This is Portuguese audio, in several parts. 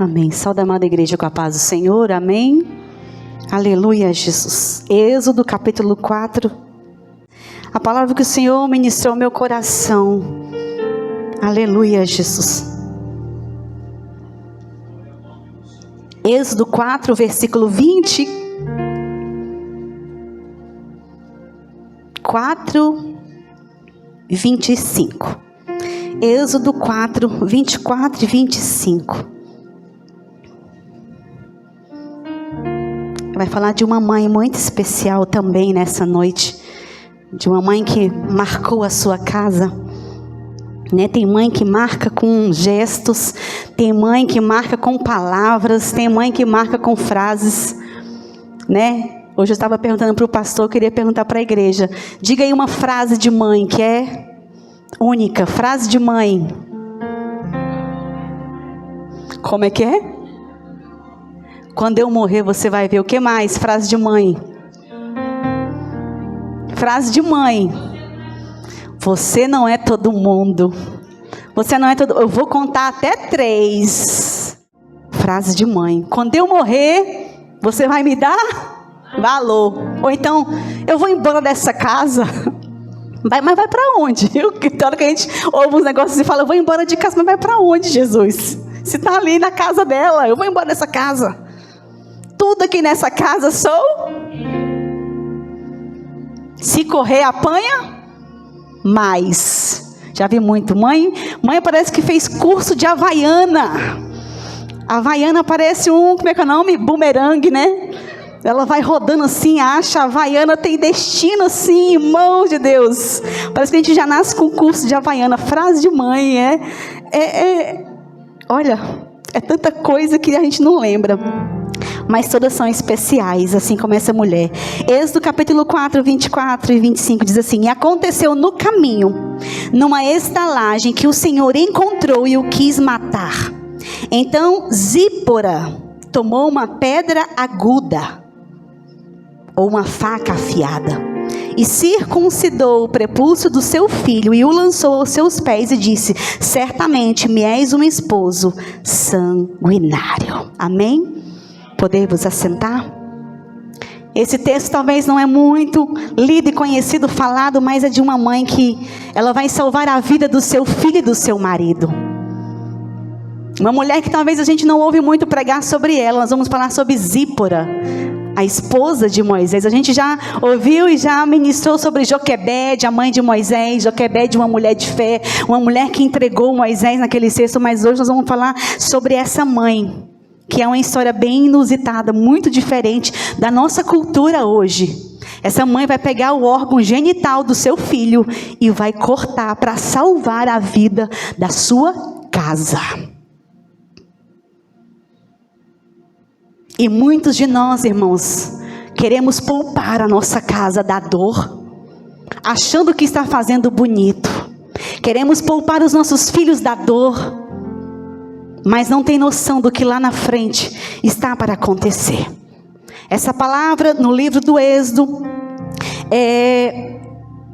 Amém. Saúde, amada igreja, com a paz do Senhor. Amém. Aleluia, Jesus. Êxodo capítulo 4. A palavra que o Senhor ministrou ao meu coração. Aleluia, Jesus. Êxodo 4, versículo 24 e 25. Êxodo 4, 24 e 25. Vai falar de uma mãe muito especial também nessa noite. De uma mãe que marcou a sua casa. Né? Tem mãe que marca com gestos. Tem mãe que marca com palavras. Tem mãe que marca com frases. Né? Hoje eu estava perguntando para o pastor, eu queria perguntar para a igreja. Diga aí uma frase de mãe que é única. Frase de mãe. Como é que é? Quando eu morrer, você vai ver o que mais? Frase de mãe. Frase de mãe. Você não é todo mundo. Você não é todo... Eu vou contar até 3. Frase de mãe. Quando eu morrer, você vai me dar valor. Ou então, eu vou embora dessa casa. Mas vai para onde? Tem hora que a gente ouve uns negócios e fala, eu vou embora de casa, mas vai para onde, Jesus? Se está ali na casa dela, eu vou embora dessa casa. Tudo aqui nessa casa sou. Se correr, apanha mais. Já vi muito. Mãe parece que fez curso de Havaiana. Havaiana parece como é que é o nome? Bumerangue, né? Ela vai rodando assim, acha a Havaiana tem destino assim, irmão de Deus. Parece que a gente já nasce com curso de Havaiana. Frase de mãe, olha, é tanta coisa que a gente não lembra. Mas todas são especiais, assim como essa mulher. Êxodo capítulo 4, 24 e 25 diz assim: E aconteceu no caminho, numa estalagem, que o Senhor encontrou e o quis matar. Então Zípora tomou uma pedra aguda, ou uma faca afiada, e circuncidou o prepúcio do seu filho, e o lançou aos seus pés, e disse: Certamente me és um esposo sanguinário. Amém? Poder-vos assentar? Esse texto talvez não é muito lido e conhecido, falado, mas é de uma mãe que ela vai salvar a vida do seu filho e do seu marido. Uma mulher que talvez a gente não ouve muito pregar sobre ela. Nós vamos falar sobre Zípora, a esposa de Moisés. A gente já ouviu e já ministrou sobre Joquebede, a mãe de Moisés. Joquebede, uma mulher de fé, uma mulher que entregou Moisés naquele cesto. Mas hoje nós vamos falar sobre essa mãe, que é uma história bem inusitada, muito diferente da nossa cultura hoje. Essa mãe vai pegar o órgão genital do seu filho e vai cortar para salvar a vida da sua casa. E muitos de nós, irmãos, queremos poupar a nossa casa da dor, achando que está fazendo bonito. Queremos poupar os nossos filhos da dor, mas não tem noção do que lá na frente está para acontecer. Essa palavra no livro do Êxodo é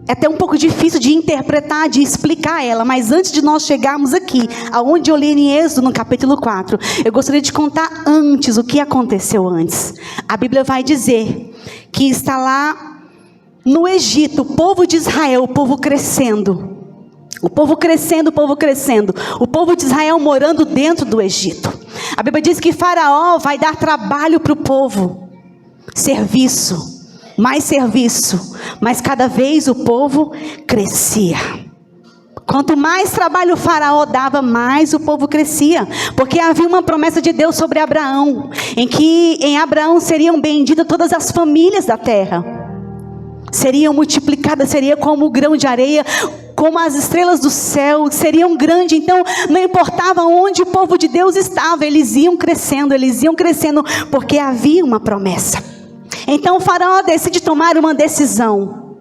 até um pouco difícil de interpretar, de explicar ela. Mas antes de nós chegarmos aqui, aonde eu li em Êxodo no capítulo 4, eu gostaria de contar antes o que aconteceu antes. A Bíblia vai dizer que está lá no Egito, o povo de Israel, o povo crescendo. O povo crescendo, o povo crescendo. O povo de Israel morando dentro do Egito. A Bíblia diz que Faraó vai dar trabalho para o povo. Serviço, mas cada vez o povo crescia. Quanto mais trabalho o Faraó dava, mais o povo crescia. Porque havia uma promessa de Deus sobre Abraão, em que em Abraão seriam benditas todas as famílias da terra. Seriam multiplicadas, seria como o grão de areia, como as estrelas do céu, seriam grandes. Então não importava onde o povo de Deus estava, eles iam crescendo, porque havia uma promessa. Então o Faraó decide tomar uma decisão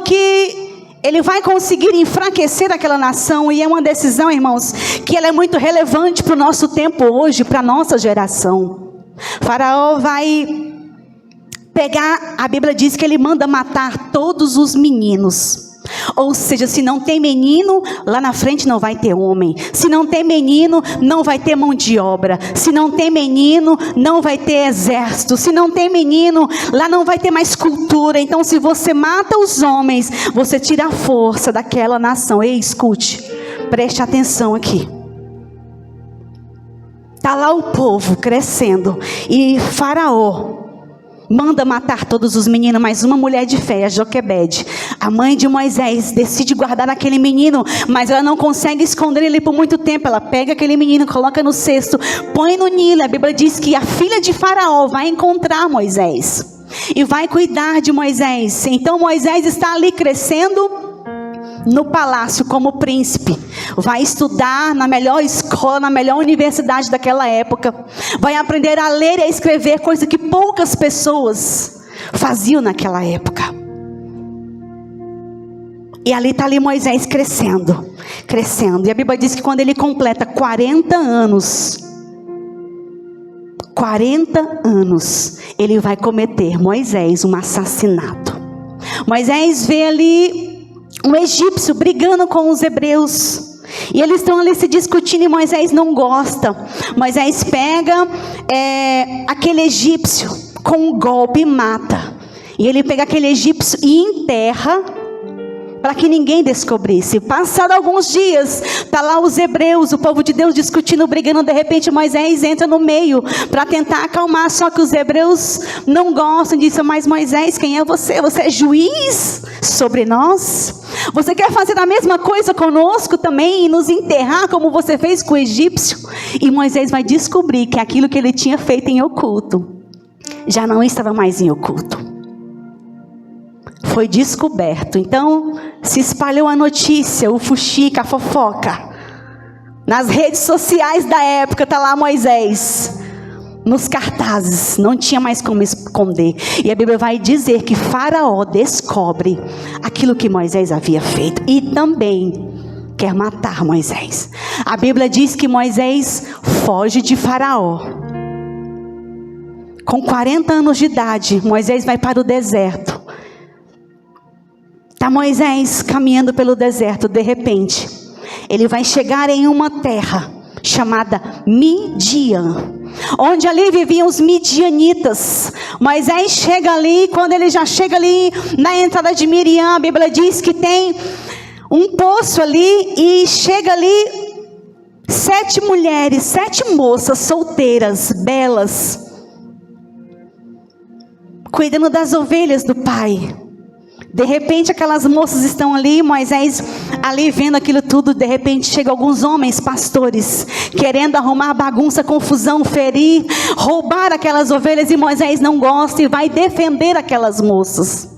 que ele vai conseguir enfraquecer aquela nação. E é uma decisão, irmãos, que ela é muito relevante para o nosso tempo hoje, para a nossa geração. Faraó vai pegar, a Bíblia diz que ele manda matar todos os meninos. Ou seja, se não tem menino, lá na frente não vai ter homem. Se não tem menino, não vai ter mão de obra. Se não tem menino, não vai ter exército. Se não tem menino, lá não vai ter mais cultura. Então, se você mata os homens, você tira a força daquela nação. Ei, escute, preste atenção aqui. Está lá o povo crescendo e Faraó manda matar todos os meninos, mas uma mulher de fé, a Joquebede, a mãe de Moisés, decide guardar aquele menino, mas ela não consegue esconder ele por muito tempo. Ela pega aquele menino, coloca no cesto, põe no Nilo. A Bíblia diz que a filha de Faraó vai encontrar Moisés e vai cuidar de Moisés. Então Moisés está ali crescendo no palácio como príncipe, vai estudar na melhor escola, na melhor universidade daquela época, vai aprender a ler e a escrever, coisa que poucas pessoas faziam naquela época. E ali está ali Moisés crescendo, e a Bíblia diz que quando ele completa 40 anos, ele vai cometer, Moisés, um assassinato. Moisés vê ali um egípcio brigando com os hebreus, e eles estão ali se discutindo, e Moisés não gosta. Moisés pega aquele egípcio com um golpe e mata. E ele pega aquele egípcio e enterra, para que ninguém descobrisse. Passado alguns dias, está lá os hebreus, o povo de Deus discutindo, brigando. De repente Moisés entra no meio para tentar acalmar, só que os hebreus não gostam disso. Mas Moisés, quem é você? Você é juiz sobre nós? Você quer fazer a mesma coisa conosco também e nos enterrar como você fez com o egípcio? E Moisés vai descobrir que aquilo que ele tinha feito em oculto já não estava mais em oculto, foi descoberto. Então se espalhou a notícia, o fuxica, a fofoca nas redes sociais da época. Está lá Moisés nos cartazes, não tinha mais como esconder. E a Bíblia vai dizer que Faraó descobre aquilo que Moisés havia feito e também quer matar Moisés. A Bíblia diz que Moisés foge de Faraó. Com 40 anos de idade, Moisés vai para o deserto. Está Moisés caminhando pelo deserto. De repente, ele vai chegar em uma terra chamada Midian, onde ali viviam os midianitas. Moisés chega ali. Quando ele já chega ali na entrada de Miriam, a Bíblia diz que tem um poço ali, e chega ali 7 mulheres, 7 moças solteiras, belas, cuidando das ovelhas do pai. De repente aquelas moças estão ali, Moisés ali vendo aquilo tudo. De repente chegam alguns homens pastores, querendo arrumar bagunça, confusão, ferir, roubar aquelas ovelhas. E Moisés não gosta e vai defender aquelas moças.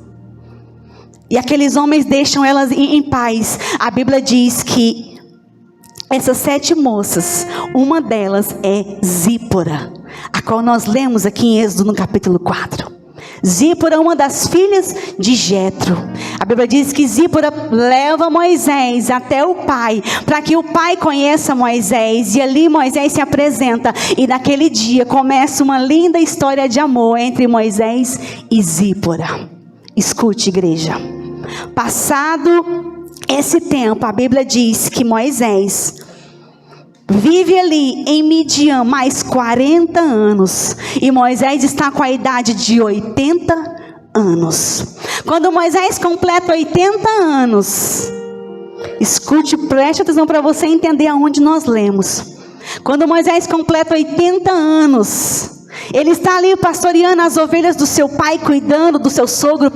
E aqueles homens deixam elas em paz. A Bíblia diz que essas 7 moças, uma delas é Zípora, a qual nós lemos aqui em Êxodo no capítulo 4. Zípora, uma das filhas de Jetro. A Bíblia diz que Zípora leva Moisés até o pai, para que o pai conheça Moisés. E ali Moisés se apresenta, e naquele dia começa uma linda história de amor entre Moisés e Zípora. Escute, igreja. Passado esse tempo, a Bíblia diz que Moisés vive ali em Midian mais 40 anos. E Moisés está com a idade de 80 anos. Quando Moisés completa 80 anos, escute, preste atenção para você entender aonde nós lemos. Quando Moisés completa 80 anos, ele está ali pastoreando as ovelhas do seu pai, cuidando do seu sogro,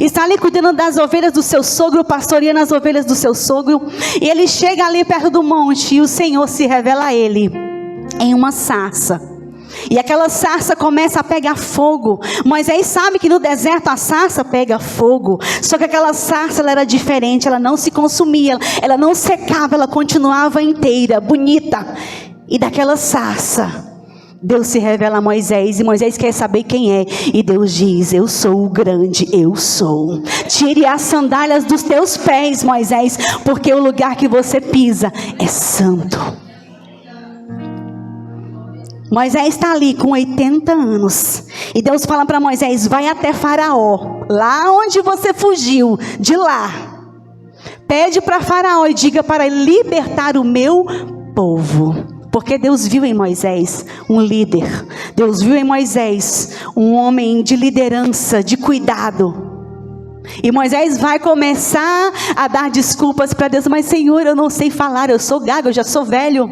está ali cuidando das ovelhas do seu sogro, pastoreando as ovelhas do seu sogro. E ele chega ali perto do monte, e o Senhor se revela a ele em uma sarça. E aquela sarça começa a pegar fogo. Moisés sabe que no deserto a sarça pega fogo. Só que aquela sarça, ela era diferente, ela não se consumia, ela não secava, ela continuava inteira, bonita. E daquela sarça Deus se revela a Moisés, e Moisés quer saber quem é. E Deus diz: eu sou o grande, eu sou. Tire as sandálias dos teus pés, Moisés, porque o lugar que você pisa é santo. Moisés está ali com 80 anos. E Deus fala para Moisés: vai até Faraó, lá onde você fugiu, de lá Pede para Faraó e diga para ele libertar o meu povo. Porque Deus viu em Moisés um líder. Deus viu em Moisés um homem de liderança, de cuidado. E Moisés vai começar a dar desculpas para Deus. Mas Senhor, eu não sei falar, eu sou gago, eu já sou velho.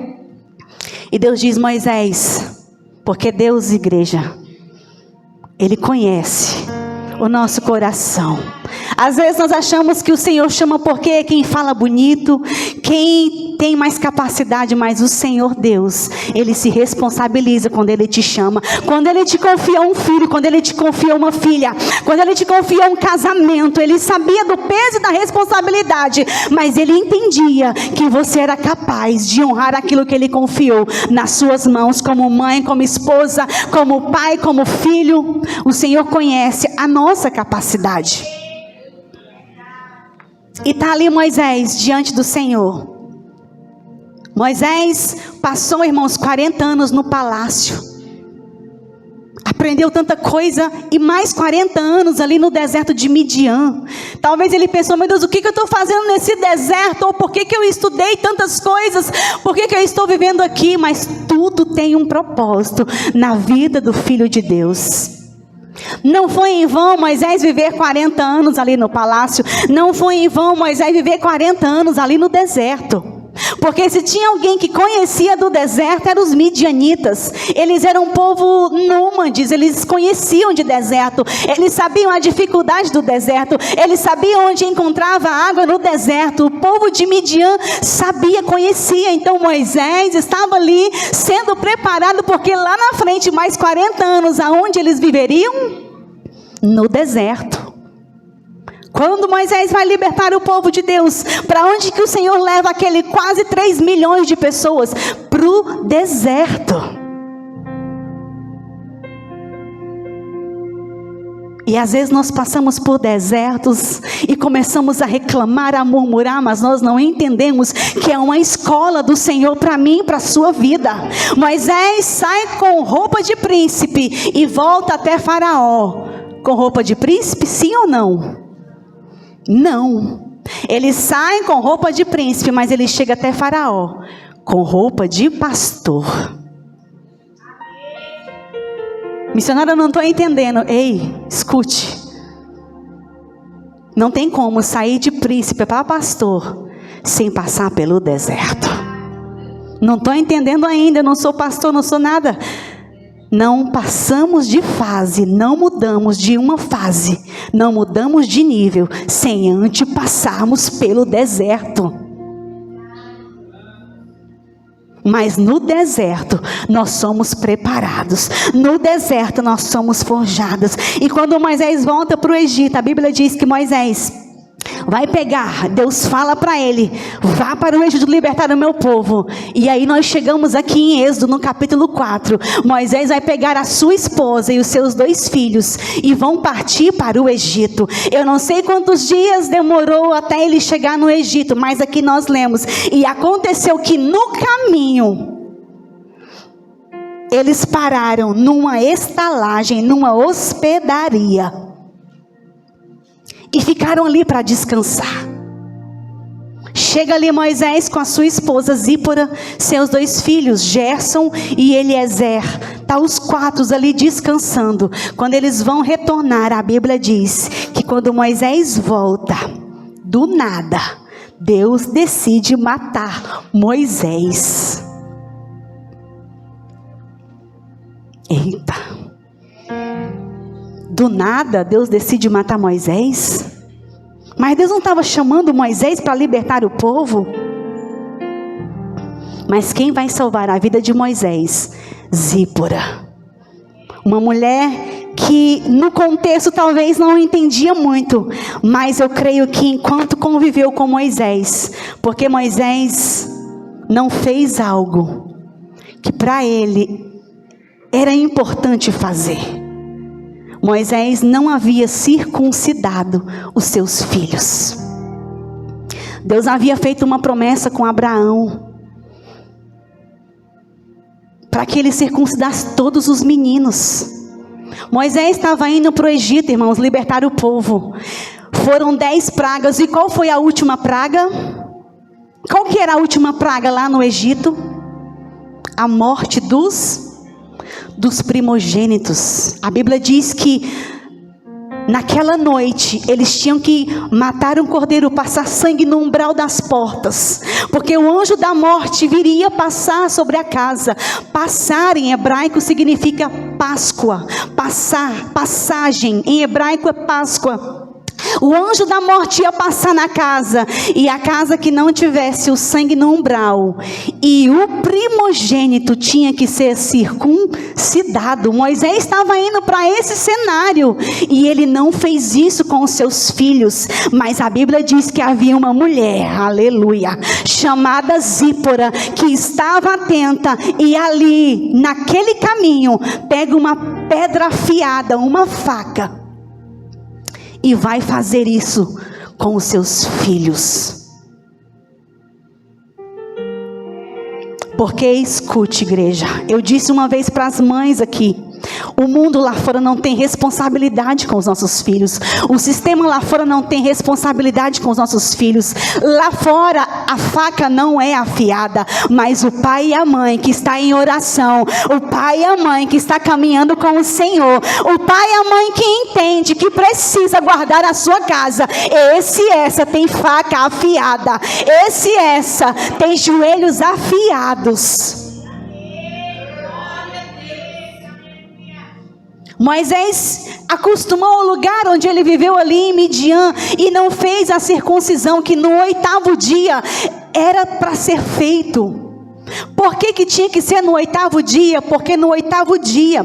E Deus diz: Moisés, porque Deus, igreja, Ele conhece o nosso coração. Às vezes nós achamos que o Senhor chama porque quem fala bonito, quem tem mais capacidade, mas o Senhor Deus, Ele se responsabiliza quando Ele te chama. Quando Ele te confia um filho, quando Ele te confia uma filha, quando Ele te confia um casamento, Ele sabia do peso e da responsabilidade, mas Ele entendia que você era capaz de honrar aquilo que Ele confiou nas suas mãos, como mãe, como esposa, como pai, como filho. O Senhor conhece a nossa capacidade. E está ali Moisés diante do Senhor. Moisés passou, irmãos, 40 anos no palácio. Aprendeu tanta coisa e mais 40 anos ali no deserto de Midian. Talvez ele pensou: meu Deus, o que eu estou fazendo nesse deserto? Ou por que eu estudei tantas coisas? Por que eu estou vivendo aqui? Mas tudo tem um propósito na vida do Filho de Deus. Não foi em vão Moisés viver 40 anos ali no palácio. Não foi em vão Moisés viver 40 anos ali no deserto. Porque se tinha alguém que conhecia do deserto, eram os midianitas. Eles eram um povo nômades, eles conheciam de deserto. Eles sabiam a dificuldade do deserto. Eles sabiam onde encontrava água no deserto. O povo de Midian sabia, conhecia. Então Moisés estava ali sendo preparado, porque lá na frente, mais 40 anos, aonde eles viveriam? No deserto. Quando Moisés vai libertar o povo de Deus, para onde que o Senhor leva aquele quase 3 milhões de pessoas? Para o deserto. E às vezes nós passamos por desertos e começamos a reclamar, a murmurar, mas nós não entendemos que é uma escola do Senhor para mim e para a sua vida. Moisés sai com roupa de príncipe e volta até Faraó. Com roupa de príncipe, sim ou não? Não, ele sai com roupa de príncipe, mas ele chega até Faraó com roupa de pastor. Missionária, eu não estou entendendo. Ei, escute. Não tem como sair de príncipe para pastor sem passar pelo deserto. Não estou entendendo ainda, eu não sou pastor, não sou nada. Não passamos de fase, não mudamos de uma fase, não mudamos de nível, sem antes passarmos pelo deserto. Mas no deserto nós somos preparados, no deserto nós somos forjados. E quando Moisés volta para o Egito, a Bíblia diz que Moisés vai pegar, Deus fala para ele: vá para o Egito libertar o meu povo. E aí nós chegamos aqui em Êxodo, no capítulo 4. Moisés vai pegar a sua esposa e os seus 2 filhos e vão partir para o Egito. Eu não sei quantos dias demorou até ele chegar no Egito, mas aqui nós lemos: e aconteceu que no caminho eles pararam numa estalagem, numa hospedaria, e ficaram ali para descansar. Chega ali Moisés com a sua esposa Zípora, seus 2 filhos, Gerson e Eliezer. Tá os 4 ali descansando. Quando eles vão retornar, a Bíblia diz que quando Moisés volta, do nada, Deus decide matar Moisés. Eita! Do nada, Deus decide matar Moisés? Mas Deus não estava chamando Moisés para libertar o povo? Mas quem vai salvar a vida de Moisés? Zípora. Uma mulher que no contexto talvez não entendia muito, mas eu creio que enquanto conviveu com Moisés, porque Moisés não fez algo que para ele era importante fazer. Moisés não havia circuncidado os seus filhos. Deus havia feito uma promessa com Abraão, para que ele circuncidasse todos os meninos. Moisés estava indo para o Egito, irmãos, libertar o povo. Foram 10 pragas. E qual foi a última praga? Qual que era a última praga lá no Egito? A morte dos primogênitos. A Bíblia diz que naquela noite eles tinham que matar um cordeiro, passar sangue no umbral das portas, porque o anjo da morte viria passar sobre a casa. Passar em hebraico significa Páscoa. Passagem em hebraico é Páscoa. O anjo da morte ia passar na casa, e a casa que não tivesse o sangue no umbral, e o primogênito tinha que ser circuncidado. Moisés estava indo para esse cenário, e ele não fez isso com os seus filhos. Mas a Bíblia diz que havia uma mulher, aleluia, chamada Zípora, que estava atenta, e ali, naquele caminho, pega uma pedra afiada, uma faca, e vai fazer isso com os seus filhos. Porque escute, igreja, eu disse uma vez para as mães aqui, o mundo lá fora não tem responsabilidade com os nossos filhos. O sistema lá fora não tem responsabilidade com os nossos filhos. Lá fora a faca não é afiada, mas o pai e a mãe que está em oração, o pai e a mãe que está caminhando com o Senhor, o pai e a mãe que entende que precisa guardar a sua casa, esse e essa tem faca afiada, esse e essa tem joelhos afiados. Moisés acostumou ao lugar onde ele viveu ali em Midian, e não fez a circuncisão que no 8º dia era para ser feito. Por que tinha que ser no 8º dia? Porque no 8º dia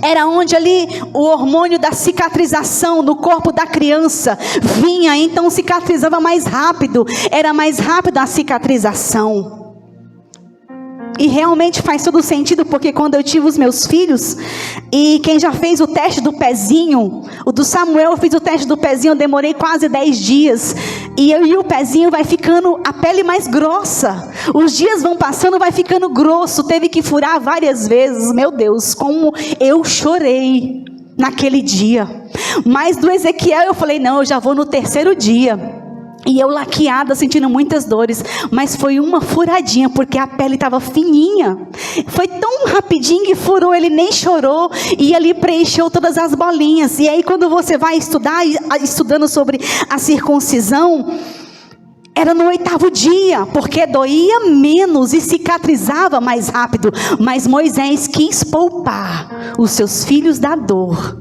era onde ali o hormônio da cicatrização no corpo da criança vinha, então cicatrizava mais rápido, era mais rápida a cicatrização. E realmente faz todo sentido, porque quando eu tive os meus filhos, e quem já fez o teste do pezinho, o do Samuel, eu fiz o teste do pezinho, eu demorei quase 10 dias, e o pezinho vai ficando, a pele mais grossa, os dias vão passando, vai ficando grosso, teve que furar várias vezes. Meu Deus, como eu chorei naquele dia. Mas do Ezequiel eu falei, não, eu já vou no 3º dia. E eu laqueada, sentindo muitas dores, mas foi uma furadinha, porque a pele estava fininha. Foi tão rapidinho que furou, ele nem chorou, e ali preencheu todas as bolinhas. E aí quando você vai estudando sobre a circuncisão, era no 8º dia, porque doía menos e cicatrizava mais rápido. Mas Moisés quis poupar os seus filhos da dor,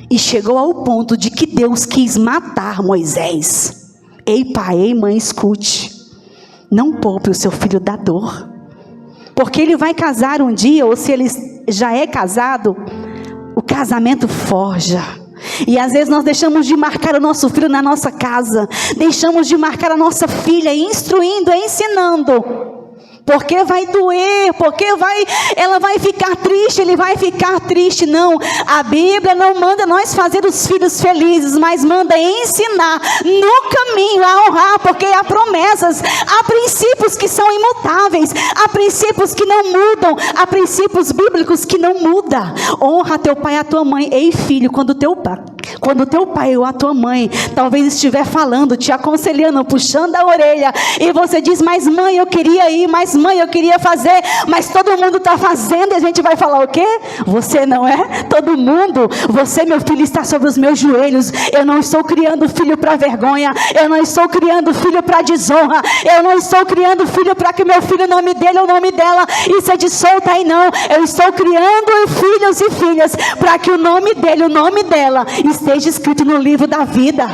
e chegou ao ponto de que Deus quis matar Moisés. Ei pai, ei mãe, escute, não poupe o seu filho da dor, porque ele vai casar um dia, ou se ele já é casado, o casamento forja. E às vezes nós deixamos de marcar o nosso filho na nossa casa, deixamos de marcar a nossa filha, instruindo, ensinando, porque vai doer, porque ela vai ficar triste, ele vai ficar triste. Não, a Bíblia não manda nós fazer os filhos felizes, mas manda ensinar no caminho a honrar, porque há promessas, há princípios que são imutáveis, há princípios que não mudam, há princípios bíblicos que não mudam. Honra teu pai e a tua mãe. Ei filho, quando teu pai ou a tua mãe talvez estiver falando, te aconselhando, puxando a orelha, e você diz, mas mãe eu queria ir, mas mãe eu queria fazer, mas todo mundo está fazendo, e a gente vai falar o quê? Você não é todo mundo. Você, meu filho, está sobre os meus joelhos. Eu não estou criando filho para vergonha, eu não estou criando filho para desonra, eu não estou criando filho para que meu filho, o nome dele ou o nome dela, isso é de solta aí não. Eu estou criando filhos e filhas para que o nome dele, o nome dela esteja escrito no livro da vida,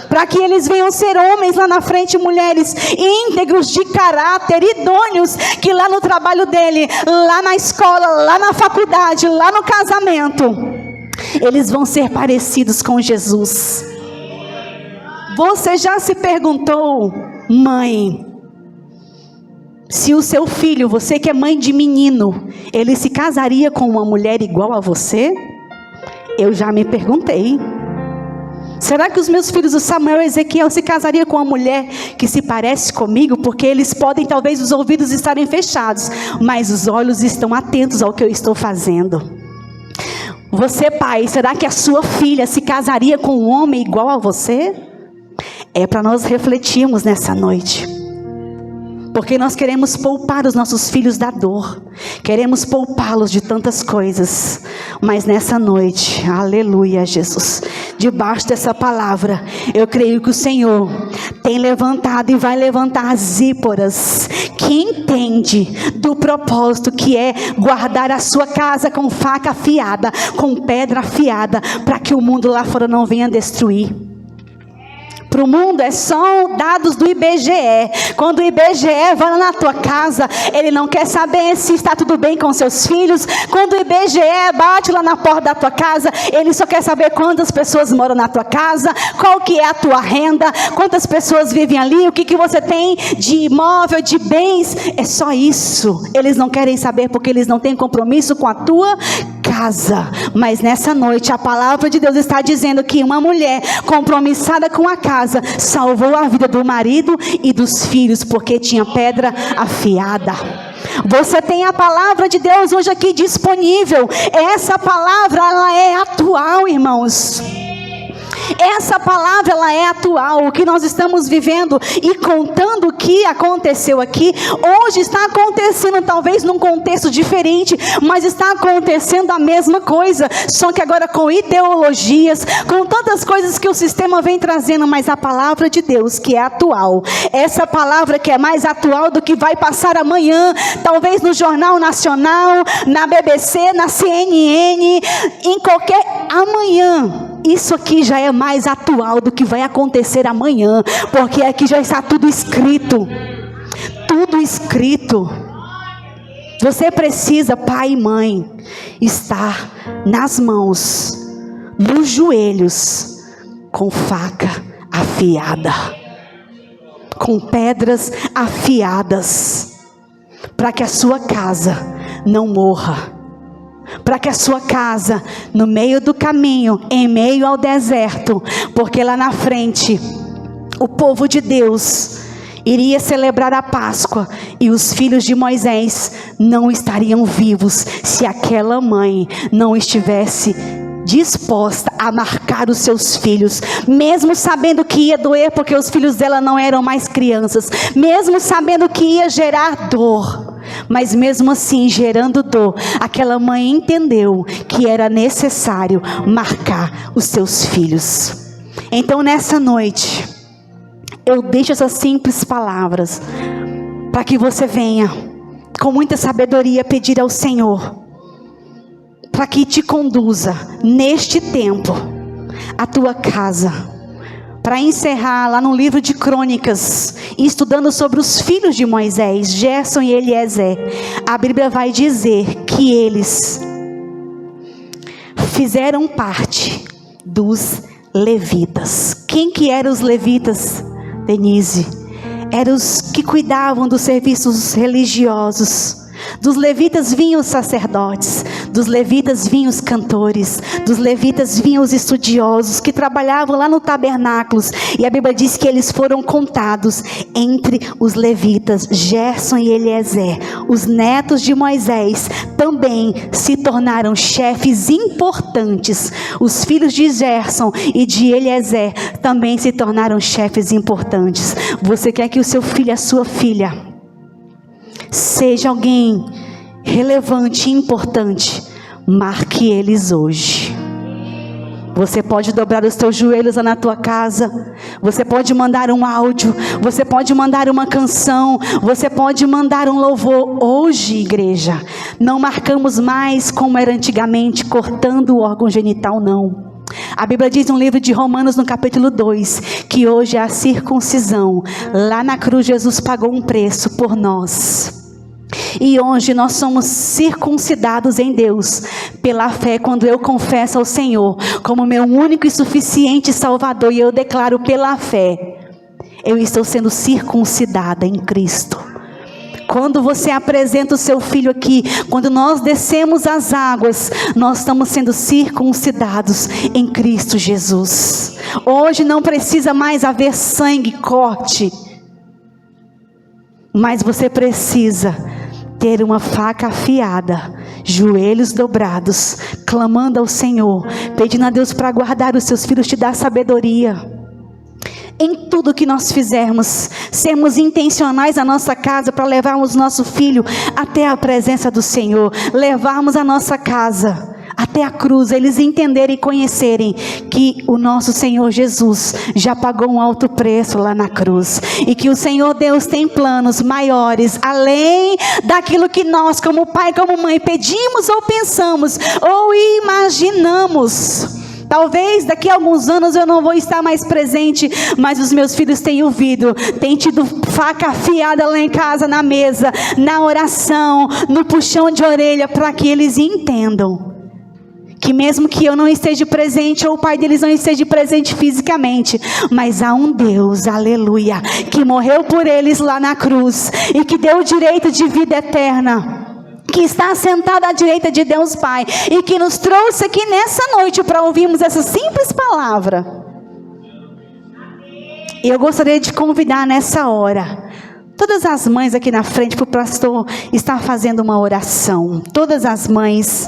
para que eles venham ser homens lá na frente, mulheres íntegros de caráter, idôneos, que lá no trabalho dele, lá na escola, lá na faculdade, lá no casamento, eles vão ser parecidos com Jesus. Você já se perguntou, mãe, se o seu filho, você que é mãe de menino, ele se casaria com uma mulher igual a você? Eu já me perguntei. Será que os meus filhos, o Samuel e o Ezequiel, se casaria com uma mulher que se parece comigo? Porque eles podem, talvez, os ouvidos estarem fechados, mas os olhos estão atentos ao que eu estou fazendo. Você, pai, será que a sua filha se casaria com um homem igual a você? É para nós refletirmos nessa noite. Porque nós queremos poupar os nossos filhos da dor. Queremos poupá-los de tantas coisas. Mas nessa noite, aleluia, Jesus, debaixo dessa palavra, eu creio que o Senhor tem levantado e vai levantar Zíporas, que entende do propósito que é guardar a sua casa com faca afiada, com pedra afiada, para que o mundo lá fora não venha destruir. Para o mundo é só dados do IBGE. Quando o IBGE vai lá na tua casa, ele não quer saber se está tudo bem com seus filhos. Quando o IBGE bate lá na porta da tua casa, ele só quer saber quantas pessoas moram na tua casa, qual que é a tua renda, quantas pessoas vivem ali, o que você tem de imóvel, de bens. É só isso. Eles não querem saber porque eles não têm compromisso com a tua casa. Mas nessa noite a palavra de Deus está dizendo que uma mulher compromissada com a casa salvou a vida do marido e dos filhos, porque tinha pedra afiada. Você tem a palavra de Deus hoje aqui disponível. Essa palavra, ela é atual, irmãos. Essa palavra, ela é atual. O que nós estamos vivendo e contando o que aconteceu aqui, hoje está acontecendo talvez num contexto diferente, mas está acontecendo a mesma coisa, só que agora com ideologias, com tantas coisas que o sistema vem trazendo. Mas a palavra de Deus, que é atual, essa palavra que é mais atual do que vai passar amanhã, talvez no Jornal Nacional, na BBC, na CNN, em qualquer amanhã. Isso aqui já é mais atual do que vai acontecer amanhã, porque aqui já está tudo escrito. Tudo escrito. Você precisa, pai e mãe, estar nas mãos, nos joelhos, com faca afiada, com pedras afiadas, para que a sua casa não morra. Para que a sua casa, no meio do caminho, em meio ao deserto, porque lá na frente, o povo de Deus iria celebrar a Páscoa, e os filhos de Moisés não estariam vivos, se aquela mãe não estivesse disposta a marcar os seus filhos, mesmo sabendo que ia doer, porque os filhos dela não eram mais crianças, mesmo sabendo que ia gerar dor. Mas mesmo assim, gerando dor, aquela mãe entendeu que era necessário marcar os seus filhos. Então nessa noite, eu deixo essas simples palavras, para que você venha, com muita sabedoria, pedir ao Senhor, para que te conduza, neste tempo, a tua casa. Para encerrar, lá no livro de Crônicas, estudando sobre os filhos de Moisés, Gerson e Eliezer, a Bíblia vai dizer que eles fizeram parte dos levitas. Quem que eram os levitas, Denise? Eram os que cuidavam dos serviços religiosos. Dos levitas vinham os sacerdotes, dos levitas vinham os cantores, dos levitas vinham os estudiosos que trabalhavam lá no tabernáculos. E a Bíblia diz que eles foram contados entre os levitas, Gerson e Eliezer. Os netos de Moisés também se tornaram chefes importantes. Os filhos de Gerson e de Eliezer também se tornaram chefes importantes. Você quer que o seu filho, a sua filha, seja alguém relevante e importante? Marque eles hoje. Você pode dobrar os teus joelhos lá na tua casa, você pode mandar um áudio, você pode mandar uma canção, você pode mandar um louvor. Hoje, igreja, não marcamos mais como era antigamente, cortando o órgão genital, não. A Bíblia diz no livro de Romanos, no capítulo 2, que hoje é a circuncisão. Lá na cruz Jesus pagou um preço por nós. E hoje nós somos circuncidados em Deus pela fé, quando eu confesso ao Senhor como meu único e suficiente Salvador, e eu declaro pela fé, eu estou sendo circuncidada em Cristo. Quando você apresenta o seu filho aqui, quando nós descemos as águas, nós estamos sendo circuncidados em Cristo Jesus. Hoje não precisa mais haver sangue, corte, mas você precisa ter uma faca afiada, joelhos dobrados, clamando ao Senhor, pedindo a Deus para guardar os seus filhos, te dar sabedoria. Em tudo que nós fizermos, sermos intencionais na nossa casa para levarmos nosso filho até a presença do Senhor, levarmos a nossa casa até a cruz, eles entenderem e conhecerem que o nosso Senhor Jesus já pagou um alto preço lá na cruz, e que o Senhor Deus tem planos maiores, além daquilo que nós como pai, como mãe, pedimos ou pensamos, ou imaginamos. Talvez daqui a alguns anos eu não vou estar mais presente, mas os meus filhos têm ouvido, têm tido faca afiada lá em casa, na mesa, na oração, no puxão de orelha, para que eles entendam que mesmo que eu não esteja presente, ou o pai deles não esteja presente fisicamente, mas há um Deus, aleluia, que morreu por eles lá na cruz, e que deu o direito de vida eterna, que está sentado à direita de Deus Pai, e que nos trouxe aqui nessa noite para ouvirmos essa simples palavra. E eu gostaria de convidar nessa hora todas as mães aqui na frente, para o pastor estar fazendo uma oração. Todas as mães,